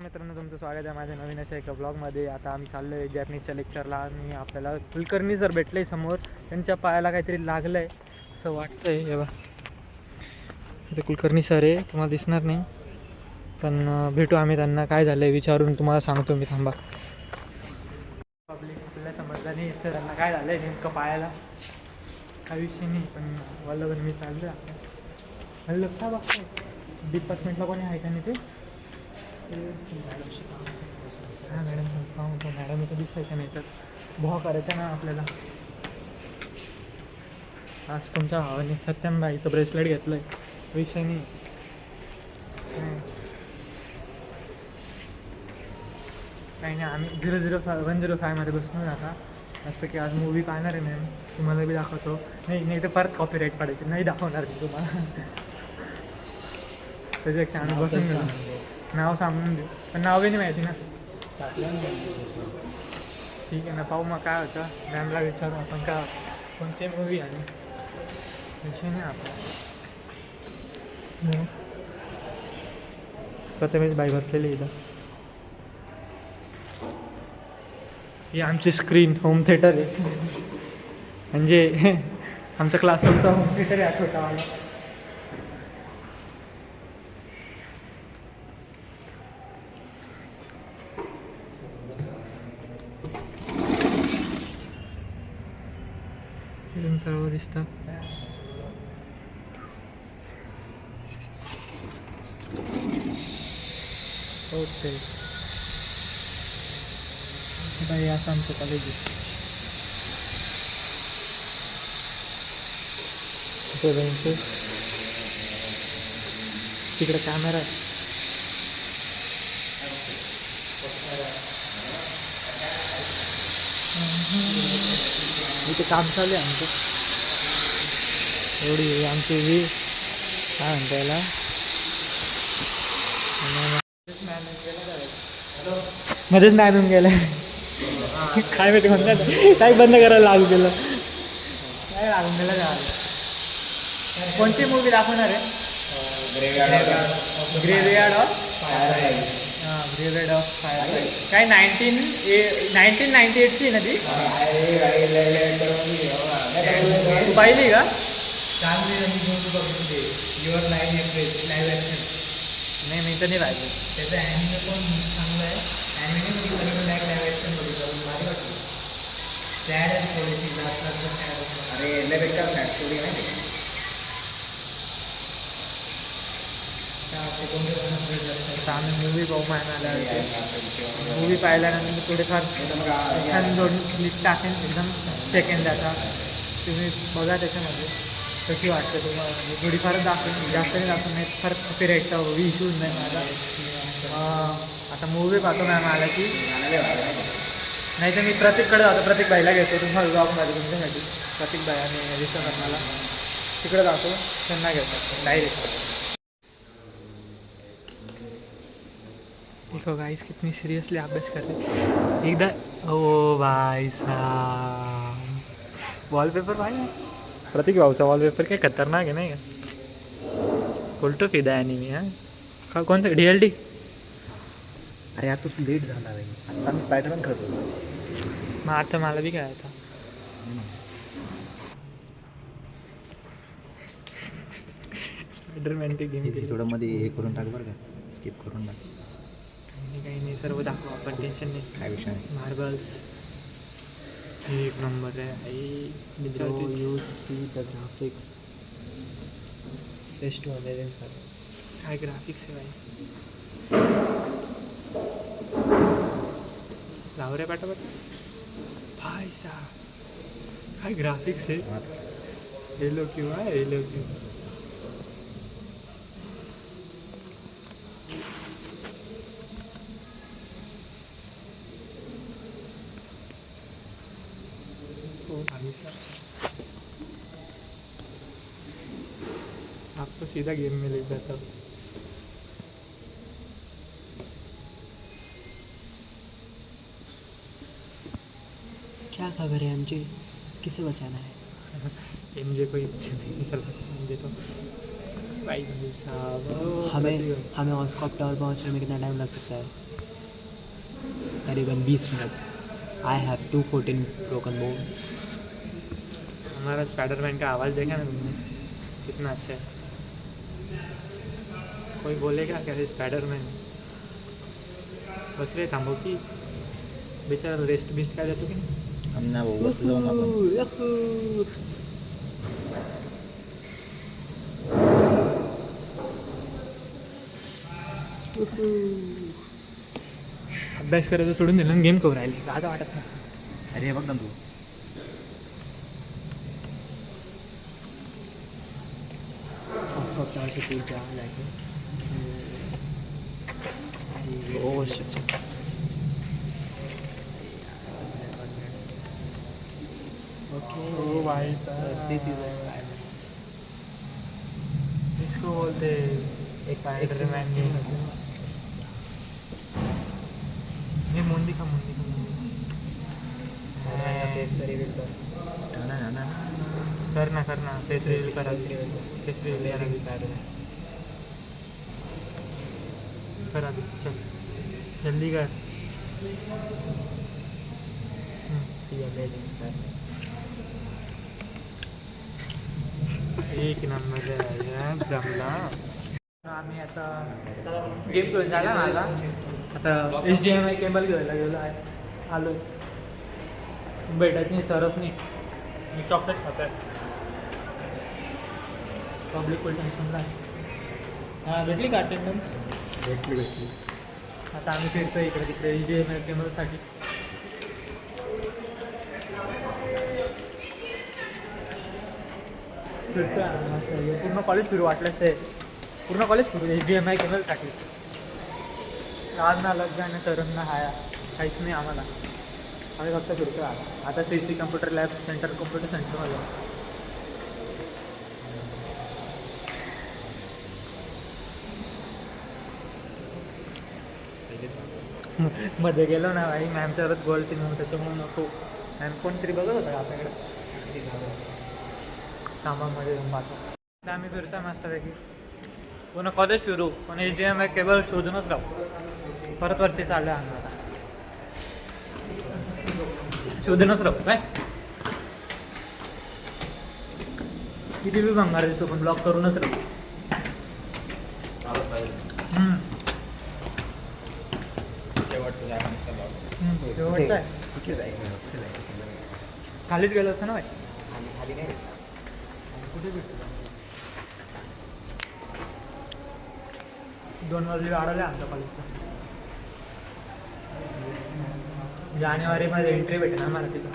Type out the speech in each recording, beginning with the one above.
मित्रांनो, तुमचं स्वागत आहे माझ्या नवीन अशा एका ब्लॉगमध्ये. आता आम्ही चाललो आहे जॅपनीजच्या लेक्चरला आणि आपल्याला कुलकर्णी सर भेटले समोर. त्यांच्या पायाला काहीतरी लागलं आहे असं वाटतं आहे. हे बघा, इथे कुलकर्णी सर आहे, तुम्हाला दिसणार नाही पण भेटू आम्ही त्यांना. काय झालं आहे विचारून तुम्हाला सांगतो मी, थांबा. पब्लिक आपल्याला समजलं नाही सरांना काय झालं आहे नेमकं पायाला, काही विषय नाही. पण वल्लभन मी चाललो आहे आपल्या लक्ष बघतो डिपार्टमेंटला कोणी आहे का नाही ते. हां मॅडम, सांगतो मॅडम इथं दिसायचं नाही तर भॉ करायचा ना आपल्याला. आज तुमच्या भावाने सत्यमबाईचं ब्रेसलेट घेतलं आहे, विषय नाही. काही नाही, आम्ही 105 बसलो आता. असं की आज मूवी पाहणार आहे मॅम, तुम्हाला बी दाखवतो. नाही तर परत कॉपीराईट पडायची, नाही दाखवणार मी तुम्हाला. त्याच्यापेक्षा आम्ही बसून गेलो, नाव सांगून देऊ पण नाव बी नाही माहिती ना. ठीक आहे ना, पाहू मग काय होतं. मॅमला विचारू आपण का कोणची मूवी आणि विषय नाही आपला. प्रथमेश बाई बसलेली इथं. ही आमची स्क्रीन होम थिएटर आहे, म्हणजे आमच्या क्लासरूमचा होम थिएटर आहे छोटावाला. सर्व दिसतं. ओके बाई, असं आमचं कॉलेज आहे. बेंचेस, तिकडे कॅमेरा आहे. इथे काम चालू आहे आमचं. एवढी आमची ही काय म्हणता याला मध्येच मॅन होऊन गेलं. काय माहिती म्हणतात, काय बंद करायला लागू गेलं, काय लागून गेलं काय. कोणती मूवी दाखवणार आहे? ग्रेव्हयार्ड ऑफ फायर. हां, ग्रेव्हयार्ड ऑफ फायर. काय 1998ची ना ती? तू पाहिली का? Your live action. नाही, मी तर नाही पाहिजे. त्याचं ॲनिमे पण चांगलं आहे. ॲनिमे लाईव्ह ॲक्शन बघितलं, भारी वाटलं. सॅड आहे थोडीशी, जास्त. अरे लय बेकार सॅड स्टोरी नाही. आम्ही मूवी पाहू म्हणाला. मूवी पाहिल्यानंतर थोडेफार छान 2 क्लिप टाकेन एकदम सेकंदाचा. तुम्ही बघा त्याच्यामध्ये कशी वाटतं तुम्हाला. थोडीफारच दाखवेन, जास्त नाही दाखवून, नाही फार कॉपीराईटचा इश्यूज नाही माझा. आता मूवी पाहतो मॅम आला की, नाही तर मी प्रतीककडे जातो, प्रतीक बाईला घेतो. तुम्हाला जॉबमध्ये तुमच्यासाठी प्रतीक बाई आणि विश्वकर्माला तिकडे जातो, त्यांना घेतो डायरेक्ट. देखो गाइस कितनी सीरियसली अभ्यास कर रहे एकदा. ओ भाई साहब, वॉलपेपर पाहिजे प्रतीक भाऊचा. वॉलपेपर काय खतरनाक आहे नाही का? उलटो फिदा आहे मी. हां, कोणतं DLD? अरे आता तू लेट झाला आहे, आता मी स्पायडरमॅन खेळतो. मग आता मला बी खेळायचा. स्पायडरमॅन ते गेम थोडं मध्ये हे करून टाक बरं का, स्किप करून टाक. काही नाही, सर्व दाखवा आपण, टेन्शन नाही. काय विषय नाही. मार्बल्स एक नंबर आहे. You see the graphics space to Americans. काय ग्राफिक्स आहे भाई, लावरे पाठापट भाई साहब, काय ग्राफिक्स आहे. हेलो किंवा हेलो क्यू. भाई साहब, आपको सीधा गेम में ले जाता हूँ. क्या खबर है MJ, किसे बचाना है? MJ कोई अच्छा नहीं सर, MJ तो भाई साहब. हमें ऑन स्कॉप टावर पहुँचने में कितना टाइम लग सकता है? करीबन 20 minute. I have 214 broken bones. हमारा स्पाइडरमैन का आवाज़ देखा ना तुमने, कितना अच्छा है। कोई बोलेगा क्या स्पाइडरमैन बस रे थांबव की बेचारा रेस्ट बिस्ट काय देतो की नाही. आम्ही वरती जाऊन आपण अभ्यास करायचं सोडून दिलं गेम करू राहिले आता वाटत नाही. अरे बघ ना तू ओ शिट. ओ भाई साहब, दिस इज अ इसको बोलते स्पाइडरमैन की ये मुंडी का फेस रिव्हील करना फेस रिवील करा फेस रिवील करा चल जल्दी कर. एक नंबर आहे जमला. आम्ही आता गेम खेळून झाला माझा आता HDMI केबल घ्यायला गेलो आहे. आलो भेटत नाही सरच नाही. मी चॉकलेट खात आहे पब्लिक पोलीस स्टेशनला. हां भेटली का अटेंडन्स? भेटली. आता आम्ही फिरतो इकडे तिकडे HDMI केबलसाठी. फिरतो पूर्ण कॉलेज फिरू वाटलंच ते पूर्ण कॉलेज फिरू HDMI केबलसाठी. आज ना लग ना सरांना हाया काहीच नाही आम्हाला. आम्ही फक्त फिरतो आता CC computer lab centre computer सेंटरमध्ये. मध्ये गेलो ना भाई मॅमच्यावरच बोलते मग त्याच्यामुळे नको. मॅम कोणतरी बघत होता का आपल्याकडे कामामध्ये जाऊन पाहतो. आता आम्ही फिरतो मस्तपैकी पूर्ण कॉलेज फिरू पण HDMI केबल शोधूनच राहू. परत वरती चाललं आम्ही आता शोधूनच राहू काय. किती बी भंगार दिसतो पण ब्लॉक करूनच राहू. शेवटचं आहे. कुठे जायचं खालीच गेलो असतं ना भाई. खाली नाही कुठे भेटतो 2 वाजले वाढवले आमच्या कॉलेजला. जानेवारीमध्ये एंट्री भेटेल आम्हाला तिथं.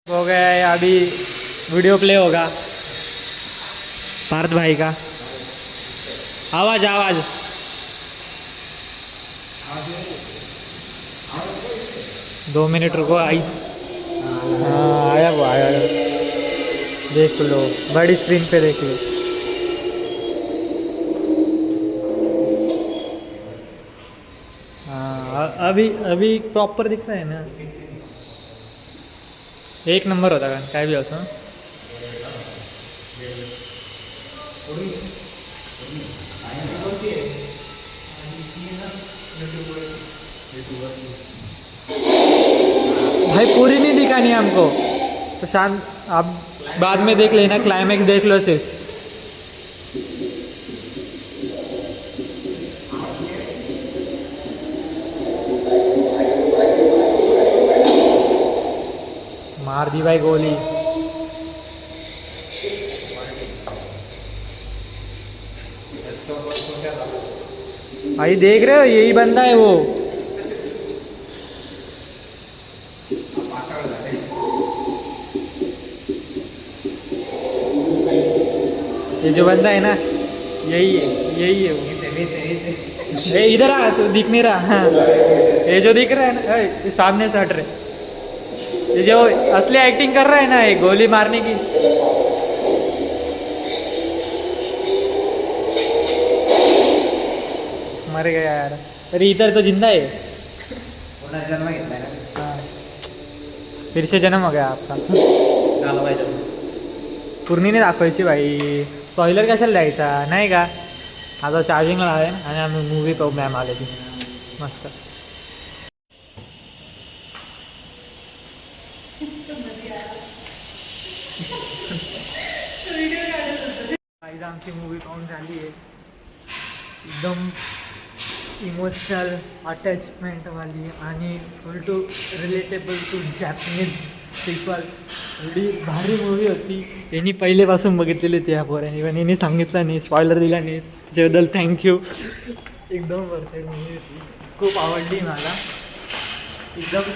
हो गया है अभी वीडियो प्ले होगा पार्थ भाई का. आवाज 2 मिनट रुको आइस. हाँ आया वो आया. देख लो बड़ी स्क्रीन पे देख लो. हाँ अभी प्रॉपर दिखता है ना. एक नंबर होता का काय भी असं. भाई पूरी नहीं दिखानी हमको तो शांत. आप बाद में देख लेना क्लाइमैक्स देख लो सिर्फ. मार दी भाई गोली. भाई देख रहे हो यही बंदा है वो. ये जो बंदा है ना यही है वो. ए इधर आ तू दिख नहीं रहा. हाँ ये जो दिख रहा है ना ये सामने से हट रहे. ये जो असली एक्टिंग कर रहा है ना ये गोली मारने की. मर गया यार. अरे इधर तो जिंदा है. जन्म घेतलाय ना. हाँ फिर से जन्म हो गया आपका. पूर्ण नाही दाखवायची भाई. स्पॉइलर कशाला द्यायचा नाही का. आता चार्जिंगला आहे आणि आम्ही मूवी पाहू मॅम आले ती मस्त. आज आमची मूवी पाहून झाली आहे. एकदम इमोशनल अटॅचमेंटवाली आणि full to relatable to Japanese people. एवढी भारी मूवी होती. यांनी पहिलेपासून बघितलेली होती ह्या पोरांनी पण यांनी सांगितलं नाही, स्पॉइलर दिला नाही, त्याच्याबद्दल थँक्यू. एकदम वरती मूवी होती, खूप आवडली मला. एकदम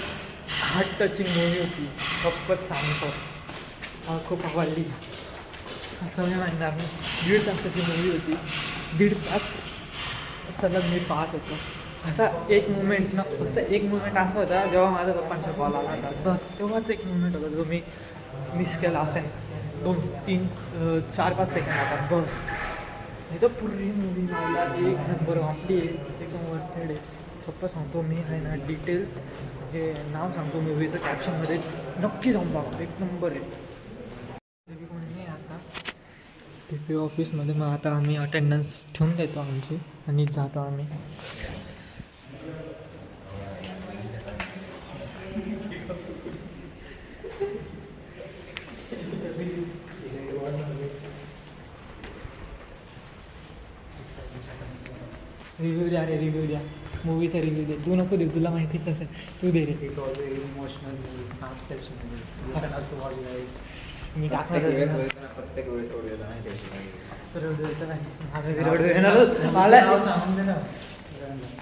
हार्ट टचिंग मूवी होती, खूपच सांगतो. खूप आवडली. असं मी म्हणणार नाही. 1.5 तासाची मूवी होती. 1.5 तास सलग मी पाहत होतो. असा एक मुमेंट ना, फक्त एक मुमेंट असा होता जेव्हा माझ्या पप्पांचा कॉल आला होता, बस तेव्हाच एक मुमेंट होता जो मी मिस केला असेल. 2, 3, 4-5 सेकंड आता बस. नाही तर पूर्ण मूवी मला एक नंबर वाटली आहे. एकदम वर्थेड आहे. सोप्पं सांगतो मी आहे ना, डिटेल्स जे नाव सांगतो मूवीचं कॅप्शनमध्ये, नक्की जाऊन बघा. एक नंबर आहे. कोणी नाही आता TP ऑफिसमध्ये. मग आता आम्ही अटेंडन्स ठेवून देतो आमची आणि जातो आम्ही. रिव्ह्यू द्या रे, रिव्ह्यू द्या. मूवीचा रिव्ह्यू दे. तू नको दे, तुला माहितीच असेल. तू दे रे. इमोशनल मी टाकणार प्रत्येक वेळेस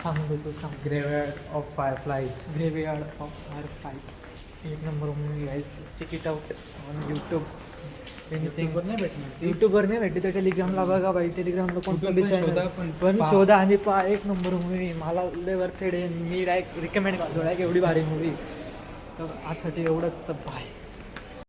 सांगतो तू सांग. ग्रेव्हयार्ड ऑफ फायरफ्लाईज. ग्रेव्हयार्ड ऑफ फायरफ्लाईज एक नंबर मूवी आहे. Check it out on YouTube. यूट्यूबवर नाही भेटणार. यूट्यूबवर नाही भेटते तर टेलिग्रामला बघा बाई. टेलिग्रामला कोणतं कुठून बी पण चॅनल शोधा, पण पहा. शोधा आणि पहा. एक नंबर मूवी. मला लय वर्थेड आहे. मी डायरेक्ट रिकमेंड करतो डायरेक्ट. एवढी भारी मूवी. तर आजसाठी एवढंच. तर बाय.